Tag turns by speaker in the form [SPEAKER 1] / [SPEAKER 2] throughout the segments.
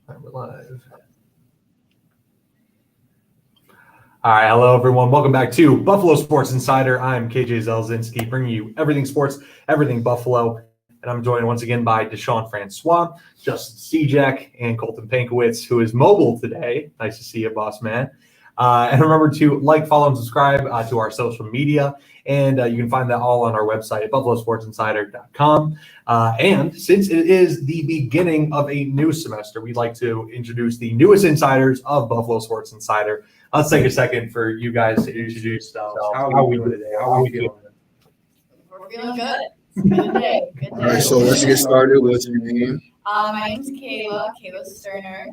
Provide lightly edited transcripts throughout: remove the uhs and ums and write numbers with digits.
[SPEAKER 1] We're live. All right, hello everyone. Welcome back to Buffalo Sports Insider. I'm KJ Zelzinski, bringing you everything sports, everything Buffalo, and I'm joined once again by Deshaun Francois, Justin Stejak, and Colton Pankowitz, who is mobile today. Nice to see you, boss man. And remember to like, follow, and subscribe to our social media. And you can find that all on our website at buffalosportsinsider.com. And since it is the beginning of a new semester, we'd like to introduce the newest insiders of Buffalo Sports Insider. Let's take a second for you guys to introduce yourselves. How are we doing today? How are we feeling?
[SPEAKER 2] We're feeling good. It's a good day. Good day.
[SPEAKER 3] All right, so let's get started. What's your name?
[SPEAKER 2] My name's Kayla Sterner.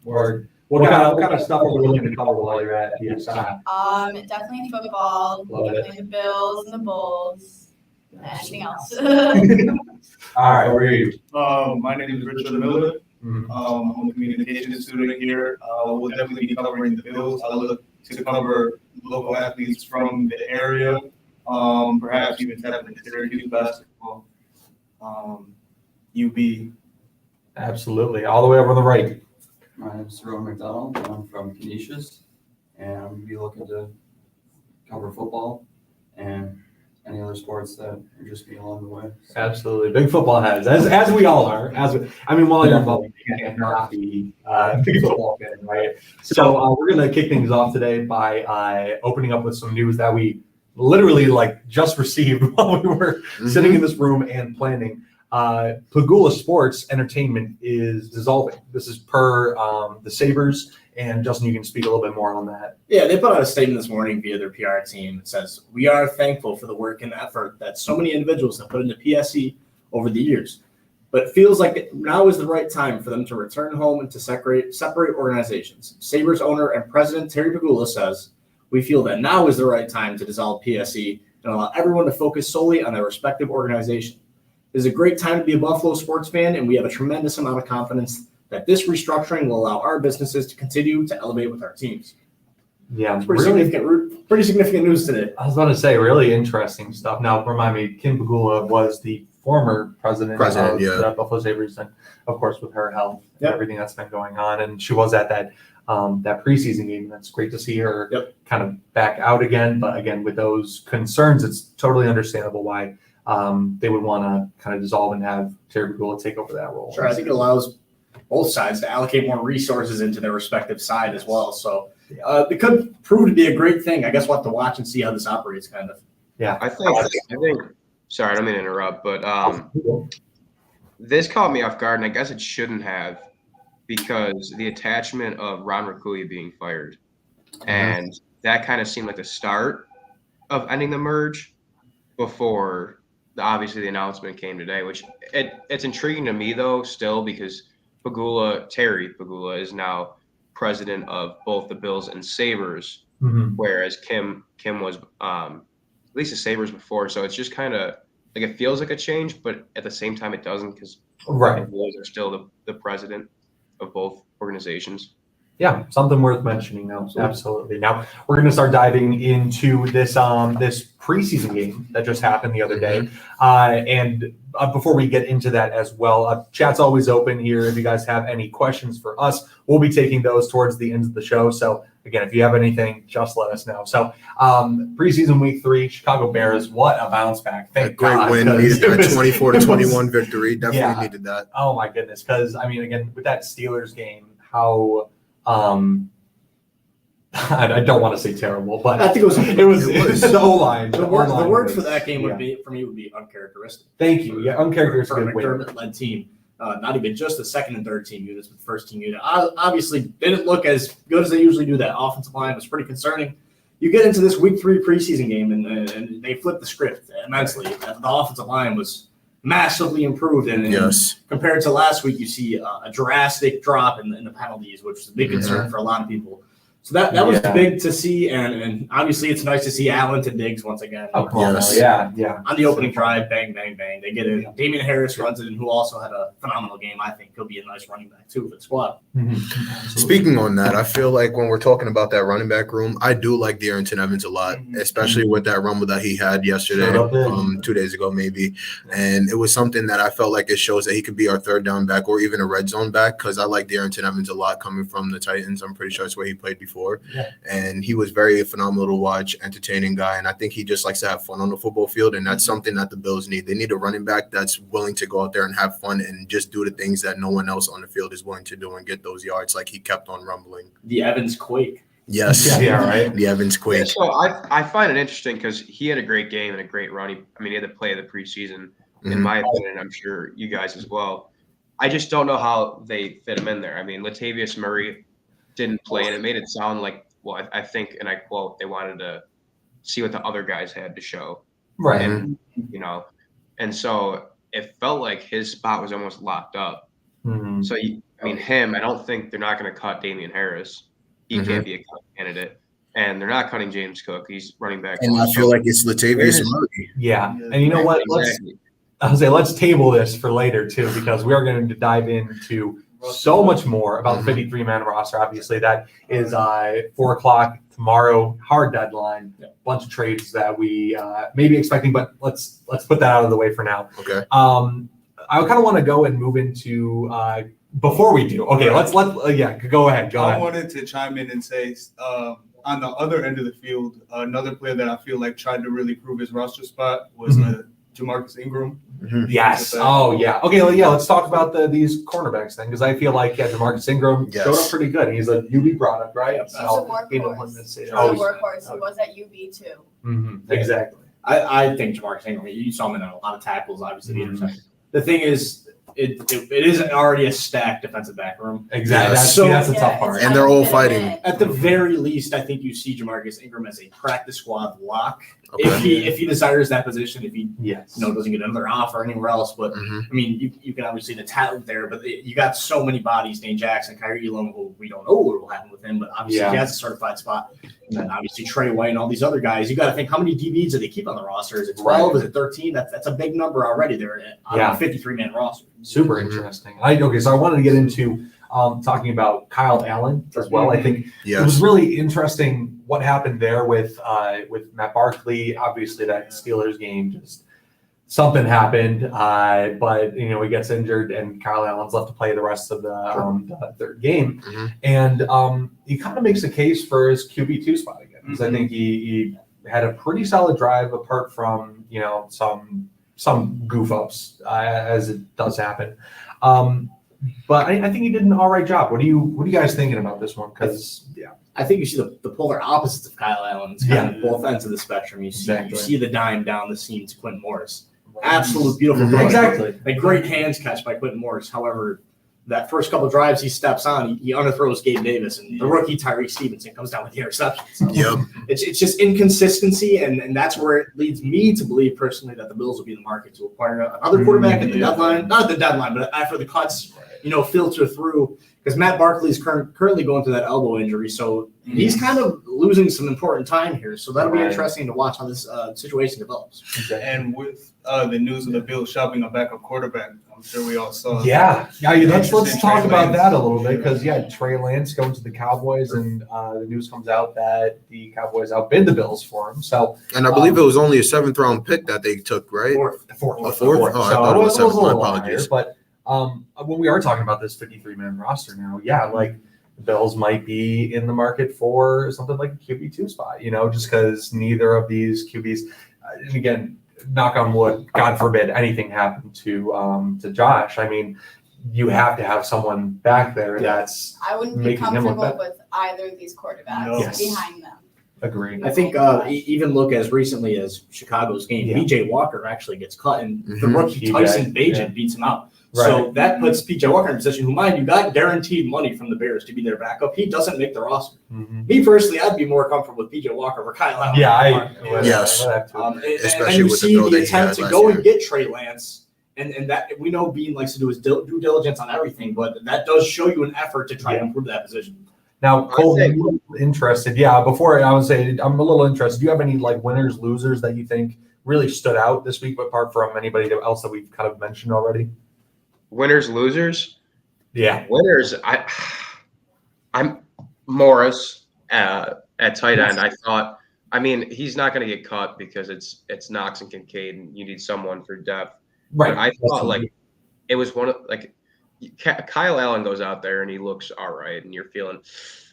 [SPEAKER 1] What kind of stuff are we looking to cover while you're at PSI?
[SPEAKER 2] Definitely football.
[SPEAKER 1] Love it.
[SPEAKER 2] Definitely the Bills and the Bulls. Anything else?
[SPEAKER 1] All right, where are you?
[SPEAKER 4] My name is Richard Miller. I'm a communication student here. We'll definitely be covering the Bills. I look to cover local athletes from the area, perhaps even tapping into Syracuse basketball, UB.
[SPEAKER 1] Absolutely. All the way over on the right.
[SPEAKER 5] My name is Ron McDonald. I'm from Canisius, and I'm going to be looking to cover football and any other sports that interest me along the way.
[SPEAKER 1] Absolutely. Big football heads, as we all are. While you're involved, you can't not be a big football fan, right? So we're going to kick things off today by opening up with some news that we literally just received while we were sitting in this room and planning. Pagula Sports Entertainment is dissolving. This is per the Sabres, and Justin, you can speak a little bit more on that.
[SPEAKER 6] Yeah, they put out a statement this morning via their PR team. It says, "We are thankful for the work and effort that so many individuals have put into PSE over the years, but it feels like now is the right time for them to return home and to separate organizations." Sabres owner and president Terry Pagula says, "We feel that now is the right time to dissolve PSE and allow everyone to focus solely on their respective organization. It is a great time to be a Buffalo sports fan, and we have a tremendous amount of confidence that this restructuring will allow our businesses to continue to elevate with our teams."
[SPEAKER 1] Yeah,
[SPEAKER 6] it's pretty significant news today.
[SPEAKER 1] I was about to say, really interesting stuff. Now, remind me, Kim Pagula was the former president of the Buffalo Sabres, and of course with her health and everything that's been going on, and she was at that preseason game. That's great to see her kind of back out again. But again, with those concerns, it's totally understandable why they would want to kind of dissolve and have Terry Pagula take over that role.
[SPEAKER 6] Sure, I think it allows both sides to allocate more resources into their respective side as well. So it could prove to be a great thing. I guess we'll have to watch and see how this operates, kind of.
[SPEAKER 1] Yeah,
[SPEAKER 7] I think. Sorry, I don't mean to interrupt, but this caught me off guard, and I guess it shouldn't have, because the attachment of Ron Raccuia being fired, and that kind of seemed like the start of ending the merge before obviously the announcement came today, which it's intriguing to me though still, because Terry Pagula is now president of both the Bills and Sabres, whereas Kim was at least the Sabres before. So it's just kind of like it feels like a change, but at the same time it doesn't, because the Bills are still the president of both organizations.
[SPEAKER 1] Yeah, something worth mentioning now. Absolutely. Now we're going to start diving into this this preseason game that just happened the other day. And before we get into that as well, chat's always open here. If you guys have any questions for us, we'll be taking those towards the end of the show. So again, if you have anything, just let us know. So preseason week 3, Chicago Bears, what a bounce back. Thank God.
[SPEAKER 3] Great win. Needed that 24-21 victory. Definitely needed that.
[SPEAKER 1] Oh my goodness. Because again, with that Steelers game, how I don't want to say terrible, but
[SPEAKER 6] I think it was
[SPEAKER 1] the O-line.
[SPEAKER 6] The word for that game would be uncharacteristic.
[SPEAKER 1] Thank you. Yeah, uncharacteristic.
[SPEAKER 6] For a McDermott-led team, not even just the second and third team units, but first team unit. Obviously, didn't look as good as they usually do. That offensive line was pretty concerning. You get into this week 3 preseason game, and they flipped the script immensely. The offensive line was massively improved, and compared to last week, you see a drastic drop in the penalties, which is a big concern for a lot of people. So that was
[SPEAKER 1] Yeah.
[SPEAKER 6] big to see, and obviously it's nice to see Allen to Diggs once again.
[SPEAKER 1] Oh, come on.
[SPEAKER 3] Yes.
[SPEAKER 1] Yeah.
[SPEAKER 6] On the opening drive, bang, bang, bang. They get it. Damian Harris runs it, and who also had a phenomenal game. I think he'll be a nice running back, too, for the squad.
[SPEAKER 3] Speaking on that, I feel like when we're talking about that running back room, I do like Darrington Evans a lot, especially with that rumble that he had yesterday,
[SPEAKER 1] Showed up
[SPEAKER 3] 2 days ago maybe. And it was something that I felt like it shows that he could be our third down back or even a red zone back, because I like Darrington Evans a lot coming from the Titans. I'm pretty sure that's where he played before.
[SPEAKER 1] Yeah.
[SPEAKER 3] And he was very phenomenal to watch, entertaining guy. And I think he just likes to have fun on the football field. And that's something that the Bills need. They need a running back that's willing to go out there and have fun and just do the things that no one else on the field is willing to do and get those yards like he kept on rumbling.
[SPEAKER 6] The Evans Quake.
[SPEAKER 3] Yes.
[SPEAKER 1] Yeah, right.
[SPEAKER 3] The Evans Quake.
[SPEAKER 7] So I find it interesting because he had a great game and a great run. He had the play of the preseason, in my opinion. I'm sure you guys as well. I just don't know how they fit him in there. I mean, Latavius Murray didn't play, and it made it sound like, well, I think, and I quote, they wanted to see what the other guys had to show.
[SPEAKER 1] Right.
[SPEAKER 7] And, and so it felt like his spot was almost locked up.
[SPEAKER 1] Mhm.
[SPEAKER 7] So, I don't think they're not going to cut Damian Harris. He can't be a cut candidate. And they're not cutting James Cook. He's running back.
[SPEAKER 3] And I feel like it's Latavius Murray.
[SPEAKER 1] Yeah. And you know what? Let's table this for later, too, because we are going to dive into so much more about the 53-man roster. Obviously, that is 4 o'clock tomorrow, hard deadline, bunch of trades that we may be expecting, but let's put that out of the way for now.
[SPEAKER 3] Okay.
[SPEAKER 1] I kind of want to go and move into before we do. Okay, let's go ahead.
[SPEAKER 4] I wanted to chime in and say, on the other end of the field, another player that I feel like tried to really prove his roster spot was Jamarcus Ingram.
[SPEAKER 1] Yes. Oh, yeah. Okay. Well, yeah. Let's talk about these cornerbacks then, because I feel like Jamarcus Ingram showed up pretty good. He's a UB product, right?
[SPEAKER 2] He's a workhorse. He was at UB too.
[SPEAKER 1] Mm-hmm. Exactly.
[SPEAKER 6] I think Jamarcus Ingram, you saw him in a lot of tackles, obviously, the interception. The thing is, it is already a stacked defensive back room.
[SPEAKER 1] Exactly.
[SPEAKER 3] Yes.
[SPEAKER 1] That's the tough part.
[SPEAKER 3] And they're all fighting.
[SPEAKER 6] At the very least, I think you see Jamarcus Ingram as a practice squad lock.
[SPEAKER 3] Okay.
[SPEAKER 6] If he desires that position, if he
[SPEAKER 1] Yes.
[SPEAKER 6] doesn't get another offer anywhere else. But I mean, you can obviously see the talent there, but you got so many bodies. Dane Jackson, Kyrie Elam, who we don't know what will happen with him, but obviously he has a certified spot. And then obviously Trey White and all these other guys. You got to think, how many DBs do they keep on the roster? Is it 12? Is it 13? That's a big number already there on a 53-man roster.
[SPEAKER 1] Super interesting. So I wanted to get into talking about Kyle Allen as well. I think it was really interesting what happened there with Matt Barkley. Obviously, that Steelers game, just something happened, but he gets injured, and Kyle Allen's left to play the rest of the third game, and he kind of makes a case for his QB2 spot again, because I think he had a pretty solid drive, apart from some goof ups as it does happen. But I think he did an all right job. What are you guys thinking about this one? Because
[SPEAKER 6] I think you see the polar opposites of Kyle Allen. It's kind of both ends of the spectrum. You see the dime down the seam to Quentin Morris. Absolute beautiful throw.
[SPEAKER 1] Exactly.
[SPEAKER 6] A great hands catch by Quentin Morris. However, that first couple drives he steps on, he underthrows Gabe Davis, and the rookie Tyreek Stevenson comes down with the interception. So it's just inconsistency, and that's where it leads me to believe personally that the Bills will be in the market to acquire another quarterback at the deadline. Not at the deadline, but after the cuts, filter through. Because Matt Barkley is currently going through that elbow injury, so he's kind of losing some important time here. So that'll be interesting to watch how this situation develops.
[SPEAKER 4] And with the news of the Bills shopping a backup quarterback, I'm sure we all saw.
[SPEAKER 1] Let's talk about that a little bit, because Trey Lance going to the Cowboys, and the news comes out that the Cowboys outbid the Bills for him. So,
[SPEAKER 3] and I believe it was only a 7th round pick that they took, right?
[SPEAKER 1] Fourth.
[SPEAKER 3] Oh, I thought it was 7th. My apologies.
[SPEAKER 1] But when we are talking about this 53-man roster now, the Bills might be in the market for something like a QB2 spot, just because neither of these QBs, and again, knock on wood, God forbid anything happened to Josh. I mean, you have to have someone back there that's
[SPEAKER 2] I wouldn't be comfortable with either of these quarterbacks behind them.
[SPEAKER 1] Agreed.
[SPEAKER 6] I think even look as recently as Chicago's game, B.J. Walker actually gets cut, and the rookie Tyson Bagent beats him out. Right. So that puts P.J. Walker in a position who, mind you, got guaranteed money from the Bears to be their backup. He doesn't make the roster. Me personally, I'd be more comfortable with P.J. Walker over Kyle Allen.
[SPEAKER 3] Especially
[SPEAKER 6] and you
[SPEAKER 3] with
[SPEAKER 6] see the
[SPEAKER 3] attempt
[SPEAKER 6] attempt to go and get Trey Lance, and that we know Bean likes to do his due diligence on everything, but that does show you an effort to try to improve that position.
[SPEAKER 1] Now,
[SPEAKER 7] I
[SPEAKER 1] Cole,
[SPEAKER 7] think-
[SPEAKER 1] I'm a little interested. Yeah, before I would say I'm a little interested. Do you have any like winners, losers that you think really stood out this week, apart from anybody else that we've kind of mentioned already?
[SPEAKER 7] Winners, losers.
[SPEAKER 1] Yeah.
[SPEAKER 7] Winners. I'm Morris at tight end. I thought. I mean, he's not going to get cut because it's Knox and Kincaid, and you need someone for depth.
[SPEAKER 1] Right.
[SPEAKER 7] But I thought like it was one of like Kyle Allen goes out there and he looks all right, and you're feeling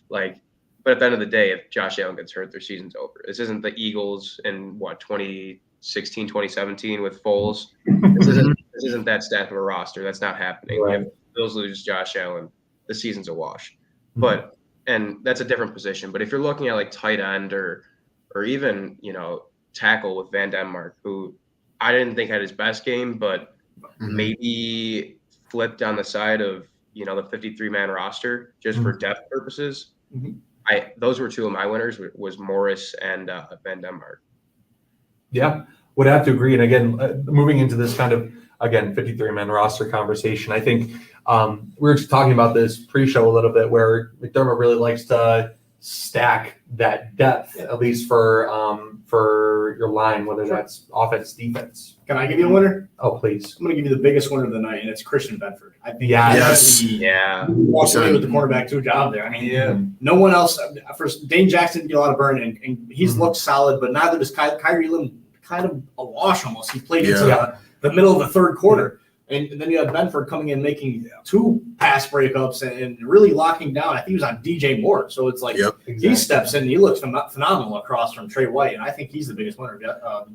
[SPEAKER 7] like. But at the end of the day, if Josh Allen gets hurt, their season's over. This isn't the Eagles in 2016, 2017 with Foles. This isn't that staff of a roster. That's not happening.
[SPEAKER 1] Right.
[SPEAKER 7] If Bills lose Josh Allen, the season's a wash.
[SPEAKER 1] Mhm.
[SPEAKER 7] And that's a different position. But if you're looking at like tight end or even tackle with Van Denmark, who I didn't think had his best game, but maybe flipped on the side of the 53-man roster just for depth purposes.
[SPEAKER 1] Mhm.
[SPEAKER 7] Those were two of my winners. Was Morris and Van Denmark.
[SPEAKER 1] Yeah, would have to agree. And again, moving into this kind of 53-man roster conversation, I think we were just talking about this pre-show a little bit, where McDermott really likes to stack that depth, at least for your line, whether that's offense, defense.
[SPEAKER 6] Can I give you a winner?
[SPEAKER 1] Oh, please.
[SPEAKER 6] I'm going to give you the biggest winner of the night, and it's Christian Bedford. I think
[SPEAKER 3] Yes.
[SPEAKER 6] he
[SPEAKER 7] Yeah.
[SPEAKER 6] walked away with the cornerback 2 job there. I mean, no one else. First, Dane Jackson didn't get a lot of burn, and he's looked solid, but neither does Kyrie Elam. Kind of a wash almost. He played into the middle of the third quarter. And then you have Benford coming in, making 2 pass breakups and really locking down. I think he was on DJ Moore. So it's like he steps in and he looks phenomenal across from Trey White. And I think he's the biggest winner of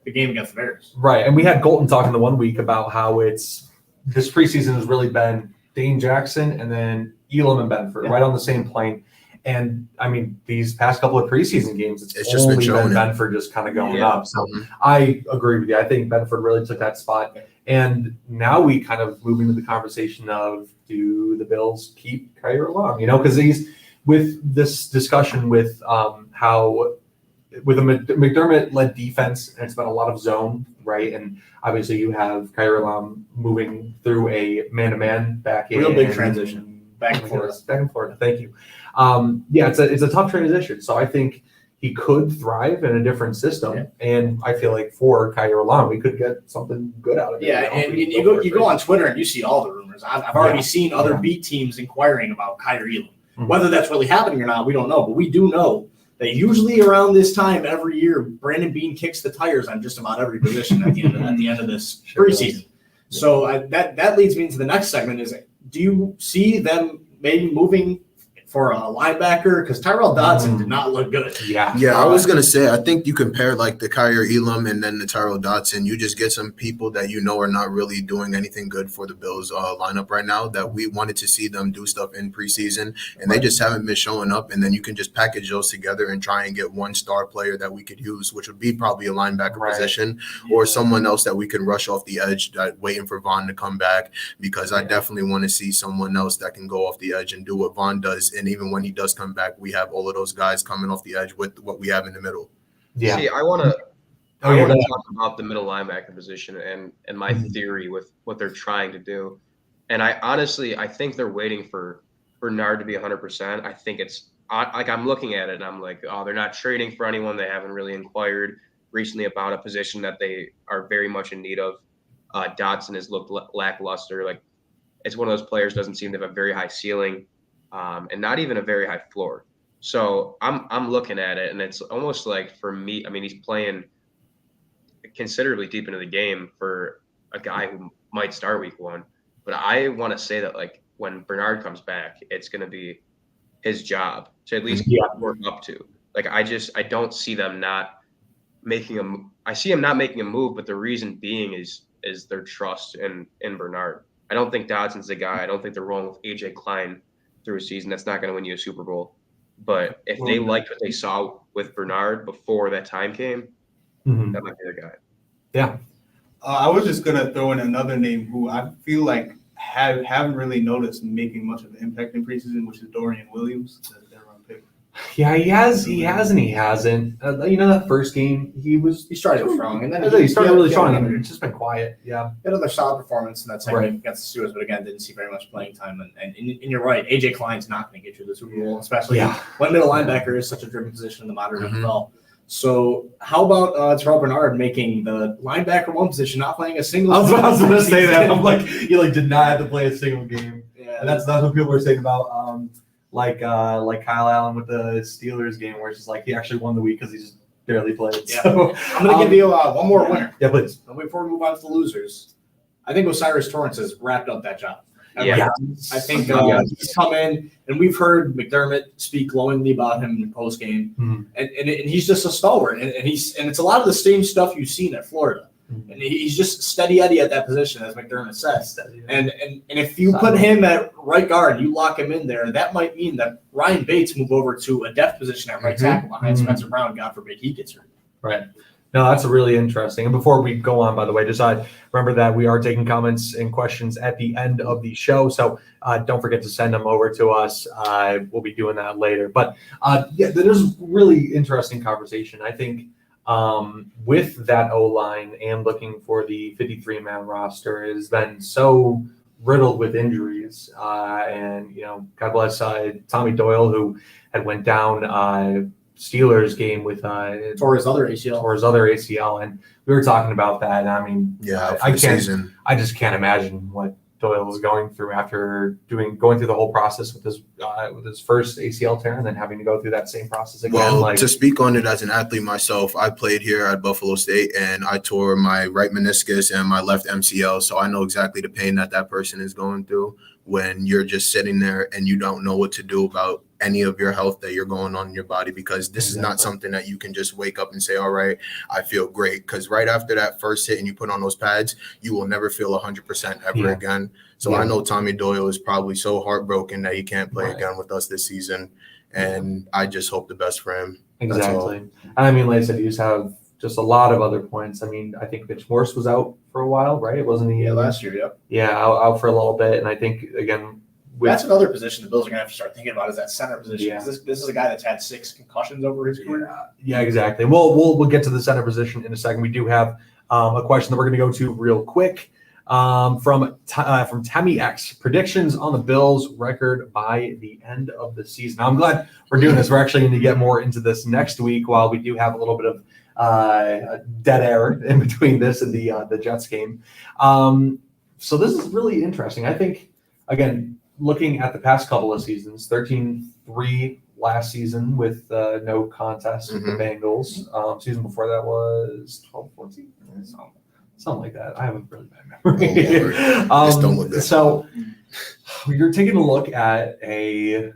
[SPEAKER 6] the game against the Bears.
[SPEAKER 1] Right. And we had Colton talking the one week about how this preseason has really been Dane Jackson and then Elam and Benford right on the same plane. And I mean, these past couple of preseason games, it's just only been Benford just kind of going up. So I agree with you. I think Benford really took that spot. And now we kind of move into the conversation of, do the Bills keep Kyrie Long? Because he's with this discussion with how with a McDermott-led defense, and it's been a lot of zone, right? And obviously you have Kyrie Long moving through a man-to-man back in.
[SPEAKER 6] Real big transition. Back and forth.
[SPEAKER 1] Back and forth. Thank you. It's a tough transition. So I think he could thrive in a different system. Yeah. And I feel like for Kyrie Long, we could get something good out of it.
[SPEAKER 6] Yeah, and you go on Twitter and you see all the rumors. I've already seen other beat teams inquiring about Kyrie Elam. Mm-hmm. Whether that's really happening or not, we don't know. But we do know that usually around this time every year, Brandon Beane kicks the tires on just about every position at the end of this preseason. So that leads me into the next segment is, do you see them maybe moving for a linebacker? Because Tyrell Dodson did not look good.
[SPEAKER 3] Yeah, I was going to say, I think you compare like the Kyrie Elam and then the Tyrell Dodson, you just get some people that are not really doing anything good for the Bills lineup right now, that we wanted to see them do stuff in preseason, and they just haven't been showing up. And then you can just package those together and try and get one star player that we could use, which would be probably a linebacker position or someone else that we can rush off the edge, waiting for Vaughn to come back, because I definitely want to see someone else that can go off the edge and do what Vaughn does. And even when he does come back, we have all of those guys coming off the edge with what we have in the middle.
[SPEAKER 7] Yeah. See, I want to talk about the middle linebacker position and my theory with what they're trying to do. And I think they're waiting for Bernard to be 100%. I think it's like I'm looking at it and I'm like, oh, they're not trading for anyone. They haven't really inquired recently about a position that they are very much in need of. Dotson has looked lackluster. Like, it's one of those players doesn't seem to have a very high ceiling. And not even a very high floor. So I'm looking at it, and it's almost like, for me, I mean, he's playing considerably deep into the game for a guy who might start week 1. But I want to say that, like, when Bernard comes back, it's going to be his job to at least work up to. Like, I don't see them not making I see him not making a move, but the reason being is their trust in Bernard. I don't think Dodson's the guy. I don't think they're rolling with AJ Klein through a season. That's not going to win you a Super Bowl. But if they liked what they saw with Bernard before that time came, that might be the guy. Yeah.
[SPEAKER 4] I was just going to throw in another name who I feel like haven't really noticed making much of an impact in preseason, which is Dorian Williams, their run pick.
[SPEAKER 1] Yeah, he has and he hasn't. That first game, he
[SPEAKER 6] started strong, and then
[SPEAKER 1] he started really strong,
[SPEAKER 6] another,
[SPEAKER 1] and it's just been quiet. Yeah.
[SPEAKER 6] another solid performance in that second
[SPEAKER 1] Right.
[SPEAKER 6] game against the Steelers, but again, didn't see very much playing time. And you're right, AJ Klein's not going to get you the Super Bowl, especially when middle linebacker is such a driven position in the modern NFL. So how about Terrell Bernard making the linebacker one position, not playing a single?
[SPEAKER 1] I was going to say that. I'm like, he did not have to play a single game, and that's what people are saying about like Kyle Allen with the Steelers game, where it's just like he actually won the week because he just barely played.
[SPEAKER 6] Yeah.
[SPEAKER 1] So
[SPEAKER 6] I'm going to give you one more winner.
[SPEAKER 1] Yeah, please.
[SPEAKER 6] And before we move on to the losers, I think Osiris Torrance has wrapped up that job.
[SPEAKER 7] Yeah.
[SPEAKER 6] I think he's come in, and we've heard McDermott speak glowingly about him in post game, and he's just a stalwart, and it's a lot of the same stuff you've seen at Florida, and he's just steady Eddie at that position, as McDermott says. And if you put him at right guard, you lock him in there, that might mean that Ryan Bates move over to a depth position at right tackle behind Spencer Brown. God forbid he gets hurt.
[SPEAKER 1] Right. No, that's really interesting. And before we go on, by the way, just remember that we are taking comments and questions at the end of the show. So don't forget to send them over to us. We'll be doing that later. But there's really interesting conversation. I think with that O-line and looking for the 53-man roster has been so riddled with injuries. And, God bless Tommy Doyle, who had went down Steelers game with
[SPEAKER 6] Tore his other ACL.
[SPEAKER 1] And we were talking about that. I mean, I just can't imagine what Doyle was going through after going through the whole process with his first ACL tear and then having to go through that same process again.
[SPEAKER 3] Well, to speak on it as an athlete myself, I played here at Buffalo State and I tore my right meniscus and my left MCL, so I know exactly the pain that person is going through when you're just sitting there and you don't know what to do about any of your health that you're going on in your body, because this is not something that you can just wake up and say, all right, I feel great. Because right after that first hit and you put on those pads, you will never feel 100% ever again. So I know Tommy Doyle is probably so heartbroken that he can't play again with us this season. And I just hope the best for him.
[SPEAKER 1] Exactly. And I mean, like I said, you just have just a lot of other points. I mean, I think Mitch Morse was out for a while, right? Wasn't he?
[SPEAKER 6] Last year, yep.
[SPEAKER 1] Yeah, out for a little bit. And I think, again,
[SPEAKER 6] that's another position the Bills are going to have to start thinking about, is that center position.
[SPEAKER 1] Yeah.
[SPEAKER 6] This is a guy that's had 6 concussions over his career.
[SPEAKER 1] Yeah, exactly. We'll get to the center position in a second. We do have a question that we're going to go to real quick from Tammy X. Predictions on the Bills record by the end of the season. Now, I'm glad we're doing this. We're actually going to get more into this next week, while we do have a little bit of dead air in between this and the Jets game. So this is really interesting. I think, again, looking at the past couple of seasons, 13-3 last season with no contest with the Bengals. Season before that was 12-14, something like that. I have a really bad memory.
[SPEAKER 3] Just don't look good.
[SPEAKER 1] So you're taking a look at an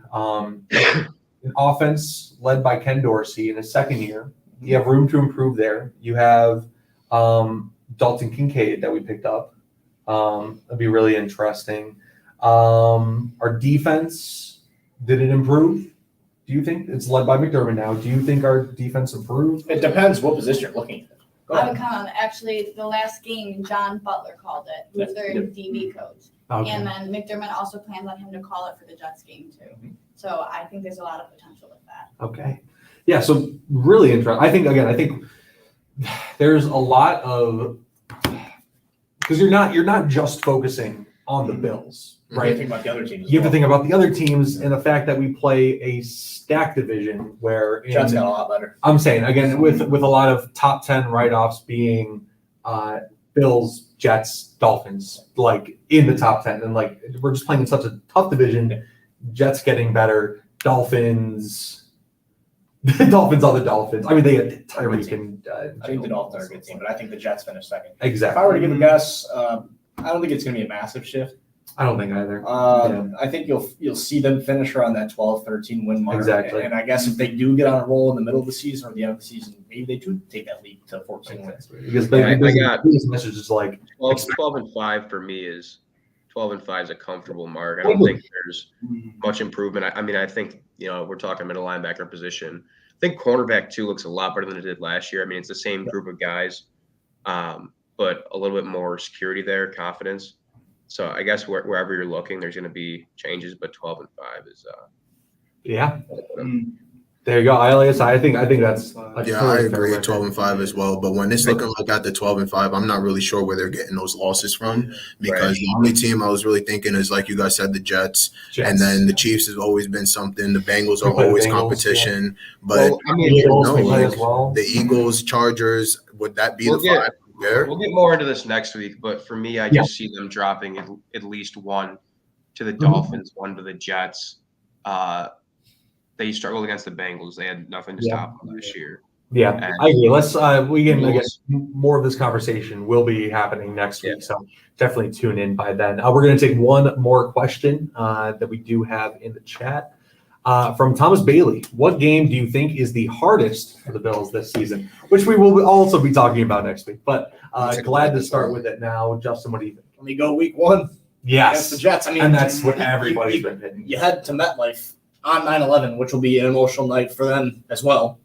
[SPEAKER 1] offense led by Ken Dorsey in his second year. You have room to improve there. You have Dalton Kincaid that we picked up. That'd be really interesting. Our defense, did it improve? Do you think it's led by McDermott now? Do you think our defense improved?
[SPEAKER 6] It depends what position you're looking at.
[SPEAKER 2] I would comment, actually, the last game, John Butler called it. He was their DB coach.
[SPEAKER 1] Okay.
[SPEAKER 2] And then McDermott also plans on him to call it for the Jets game, too. So I think there's a lot of potential with that.
[SPEAKER 1] Okay. Yeah, so really interesting. I think there's a lot of, because you're not just focusing on the Bills, right?
[SPEAKER 6] You have to think about the other teams.
[SPEAKER 1] You have to think about the other teams and the fact that we play a stacked division where
[SPEAKER 6] Jets got a lot better.
[SPEAKER 1] I'm saying, again, with a lot of top 10 write-offs being Bills, Jets, Dolphins, like in the top 10. And like, we're just playing in such a tough division. Jets getting better, Dolphins on the Dolphins. I mean, they had Tyreek and
[SPEAKER 6] I think the Dolphins are a good team, but I think the Jets finished second.
[SPEAKER 1] Exactly.
[SPEAKER 6] If I were to give a guess, I don't think it's going to be a massive shift.
[SPEAKER 1] I don't think either.
[SPEAKER 6] I think you'll see them finish around that 12-13 win mark.
[SPEAKER 1] Exactly.
[SPEAKER 6] And I guess if they do get on a roll in the middle of the season or the end of the season, maybe they do take that leap to 14 wins.
[SPEAKER 1] Because
[SPEAKER 7] I got
[SPEAKER 1] this message is like
[SPEAKER 7] 12-5 for me is 12-5 is a comfortable mark. I don't think there's much improvement. I mean, I think, we're talking middle linebacker position. I think cornerback too looks a lot better than it did last year. I mean, it's the same group of guys, but a little bit more security there, confidence. So I guess wherever you're looking, there's going to be changes, but 12-5 is
[SPEAKER 1] yeah. There you go. I think that's a
[SPEAKER 3] Yeah,
[SPEAKER 1] totally
[SPEAKER 3] I
[SPEAKER 1] fair
[SPEAKER 3] agree.
[SPEAKER 1] record.
[SPEAKER 3] 12-5 as well. But when it's looking like at the 12-5, I'm not really sure where they're getting those losses from because the only team I was really thinking is, like you guys said, the Jets. And then the Chiefs has always been something. The Bengals are always competition. But
[SPEAKER 7] Well, I mean,
[SPEAKER 3] the Eagles, Chargers, would that be the 5 there?
[SPEAKER 7] We'll get more into this next week, but for me, I just see them dropping at least one to the Dolphins, one to the Jets. They struggled against the Bengals. They had nothing to stop them this year.
[SPEAKER 1] Yeah,
[SPEAKER 7] And
[SPEAKER 1] I agree. Let's again, more of this conversation will be happening next week, so definitely tune in by then. We're going to take one more question that we do have in the chat from Thomas Bailey. What game do you think is the hardest for the Bills this season? Which we will also be talking about next week. But glad to start with it now. Justin, what do you think?
[SPEAKER 6] Let me go week 1.
[SPEAKER 1] Yes,
[SPEAKER 6] against the Jets. I mean,
[SPEAKER 1] and that's what everybody's been hitting.
[SPEAKER 6] You head to MetLife on 9/11, which will be an emotional night for them as well.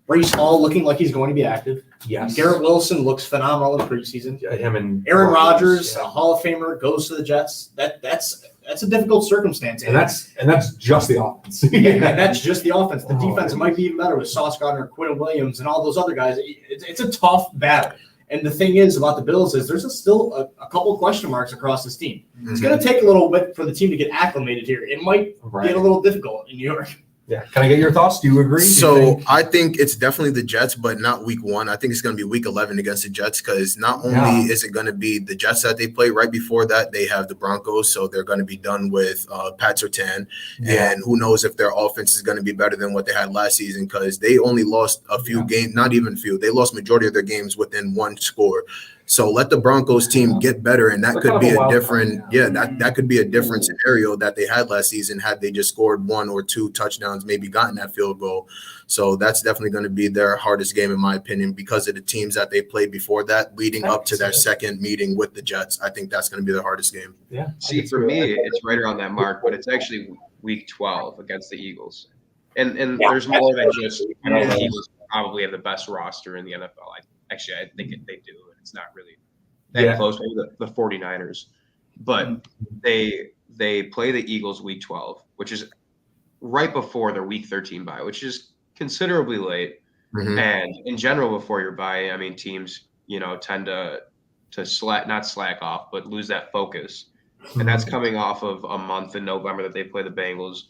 [SPEAKER 6] Breece Hall looking like he's going to be active.
[SPEAKER 1] Yes.
[SPEAKER 6] Garrett Wilson looks phenomenal in preseason.
[SPEAKER 1] Him and
[SPEAKER 6] Aaron Rodgers, a Hall of Famer, goes to the Jets. That's a difficult circumstance.
[SPEAKER 1] And that's just the offense.
[SPEAKER 6] And that's just the offense. The defense might be even better with Sauce Gardner, Quinn Williams, and all those other guys. It's a tough battle. And the thing is about the Bills is there's still a couple of question marks across this team. It's going to take a little bit for the team to get acclimated here. It might get a little difficult in New York.
[SPEAKER 1] Yeah. Can I get your thoughts? Do you agree?
[SPEAKER 3] So I think it's definitely the Jets, but not week 1. I think it's going to be week 11 against the Jets because not only is it going to be the Jets that they play right before that, they have the Broncos. So they're going to be done with Pat Surtain. And who knows if their offense is going to be better than what they had last season because they only lost a few games, not even few. They lost majority of their games within one score. So let the Broncos team get better, and that could be a different, that could be a different scenario that they had last season had they just scored 1 or 2 touchdowns, maybe gotten that field goal. So that's definitely going to be their hardest game, in my opinion, because of the teams that they played before that, leading up to their second meeting with the Jets. I think that's going to be their hardest game.
[SPEAKER 1] Yeah.
[SPEAKER 7] See, for me, it's right around that mark, but it's actually week 12 against the Eagles. And there's more than just, I know the Eagles probably have the best roster in the NFL. I think they do. It's not really that close, maybe the 49ers. But they play the Eagles week 12, which is right before their week 13 bye, which is considerably late. And in general, before your bye, I mean, teams, tend to not slack off, but lose that focus. And that's coming off of a month in November that they play the Bengals,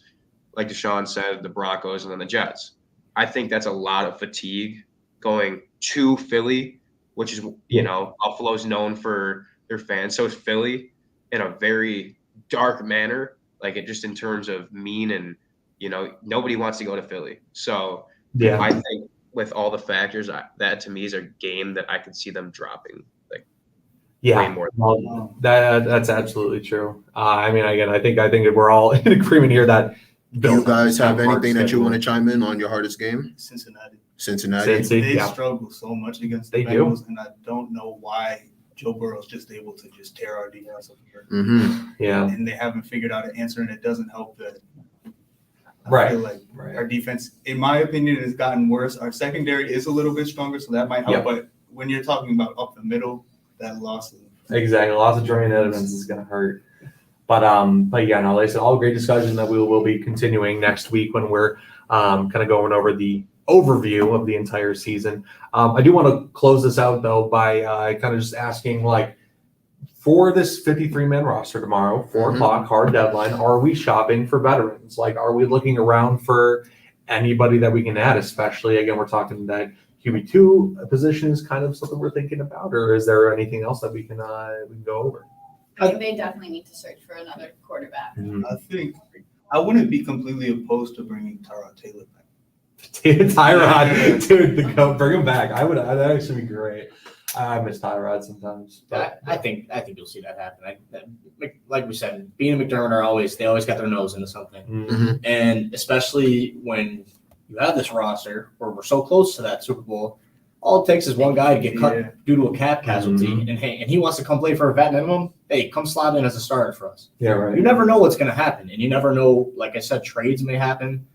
[SPEAKER 7] like Deshaun said, the Broncos, and then the Jets. I think that's a lot of fatigue going to Philly, which is, Buffalo's known for their fans. So is Philly in a very dark manner, like it just in terms of mean and, nobody wants to go to Philly. So I think with all the factors, that to me is a game that I could see them dropping. Way more.
[SPEAKER 1] Well, that's absolutely true. I mean, again, I think we're all in agreement here that
[SPEAKER 3] do you guys have anything that you want to chime in on your hardest game?
[SPEAKER 4] Cincinnati.
[SPEAKER 3] Cincinnati.
[SPEAKER 4] They struggle so much against the Bengals, and I don't know why Joe Burrow's just able to just tear our defense apart.
[SPEAKER 1] Yeah.
[SPEAKER 4] And they haven't figured out an answer, and it doesn't help that. I feel like our defense, in my opinion, has gotten worse. Our secondary is a little bit stronger, so that might help. But when you're talking about up the middle, that loss is
[SPEAKER 1] exactly. Loss of Julian Edelman is going to hurt. But yeah, no, like I said, all great discussion that we will be continuing next week when we're kind of going over the overview of the entire season. I do want to close this out though by kind of just asking, for this 53-man roster tomorrow, 4 o'clock, hard deadline, are we shopping for veterans? Are we looking around for anybody that we can add? Especially, again, we're talking that QB2 position is kind of something we're thinking about, or is there anything else that we can go over?
[SPEAKER 2] I think they definitely need to search for another quarterback.
[SPEAKER 4] I think I wouldn't be completely opposed to bringing Tyrod Taylor back.
[SPEAKER 1] Tyrod, dude, bring him back. That'd actually be great. I miss Tyrod sometimes. But
[SPEAKER 6] I think you'll see that happen. Like we said, Bean and McDermott they always got their nose into something, and especially when you have this roster where we're so close to that Super Bowl. All it takes is one guy to get cut due to a cap casualty, and he wants to come play for a vet minimum. Hey, come slot in as a starter for us.
[SPEAKER 1] Yeah, right.
[SPEAKER 6] You never know what's going to happen, and you never know. Like I said, trades may happen.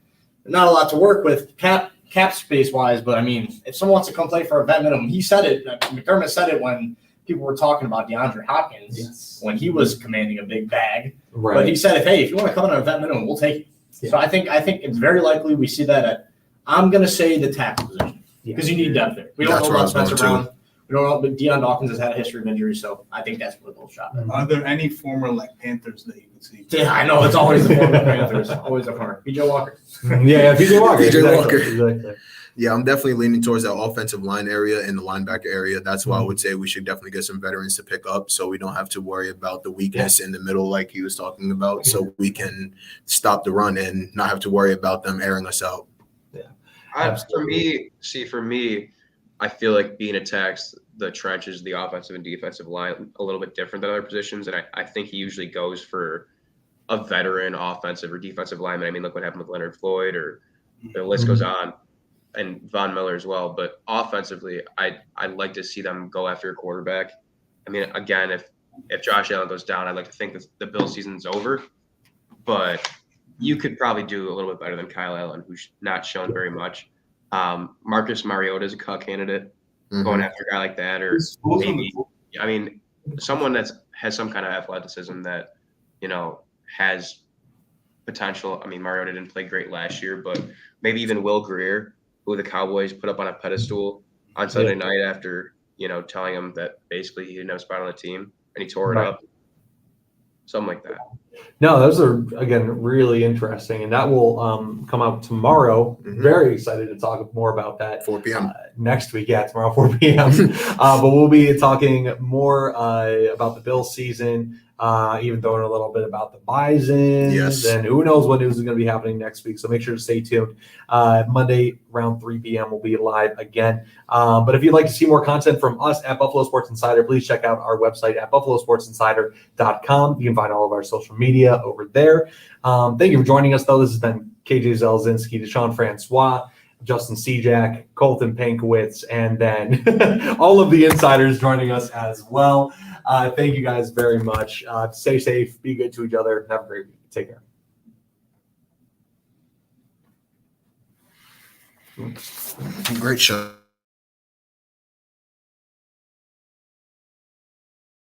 [SPEAKER 6] Not a lot to work with cap space wise, but I mean, if someone wants to come play for a vet minimum, he said it. McDermott said it when people were talking about DeAndre Hopkins when he was commanding a big bag. Right. But he said, if you want to come in on a vet minimum, we'll take it. So I think it's very likely we see that at, I'm going to say the tackle position because you need depth there. We don't
[SPEAKER 3] That's
[SPEAKER 6] know
[SPEAKER 3] where I
[SPEAKER 6] about
[SPEAKER 3] was
[SPEAKER 6] Spencer
[SPEAKER 3] going,
[SPEAKER 6] Brown. We don't know, but Deion Dawkins has had a history of injuries, so I think that's what they'll shot at.
[SPEAKER 4] Are there any former like Panthers that you could see?
[SPEAKER 6] Yeah, I know it's always the former Panthers, always the former. PJ Walker.
[SPEAKER 1] Yeah, PJ Walker.
[SPEAKER 3] PJ
[SPEAKER 1] exactly,
[SPEAKER 3] Walker.
[SPEAKER 1] Exactly.
[SPEAKER 3] Yeah, I'm definitely leaning towards that offensive line area and the linebacker area. That's why I would say we should definitely get some veterans to pick up so we don't have to worry about the weakness in the middle like he was talking about, so we can stop the run and not have to worry about them airing us out.
[SPEAKER 7] For me, I feel like being attacked, the trenches, the offensive and defensive line, a little bit different than other positions. And I think he usually goes for a veteran offensive or defensive lineman. I mean, look what happened with Leonard Floyd, or the list goes on, and Von Miller as well. But offensively, I'd like to see them go after a quarterback. I mean, again, if Josh Allen goes down, I'd like to think that the Bills season's over. But you could probably do a little bit better than Kyle Allen, who's not shown very much. Marcus Mariota is a cut candidate, going after a guy like that, or maybe, I mean, someone that has some kind of athleticism that, has potential. I mean, Mariota didn't play great last year, but maybe even Will Greer, who the Cowboys put up on a pedestal on Sunday night after, telling him that basically he didn't have a spot on the team and he tore it up. Something like that.
[SPEAKER 1] No, those are, again, really interesting. And that will come out tomorrow. Very excited to talk more about that.
[SPEAKER 3] 4 p.m.
[SPEAKER 1] Next week. Yeah, tomorrow, 4 p.m. But we'll be talking more about the Bills season, even throwing a little bit about the Bisons.
[SPEAKER 3] Yes.
[SPEAKER 1] And who knows what news is going to be happening next week. So make sure to stay tuned. Monday around 3 p.m. we'll be live again. But if you'd like to see more content from us at Buffalo Sports Insider, please check out our website at buffalosportsinsider.com. You can find all of our social media over there. Thank you for joining us, though. This has been KJ Zelzinski, Deshaun Francois, Justin Sejak, Colton Pankowitz, and then all of the insiders joining us as well. Thank you guys very much. Stay safe, be good to each other. Have a great week. Take care.
[SPEAKER 3] Great show.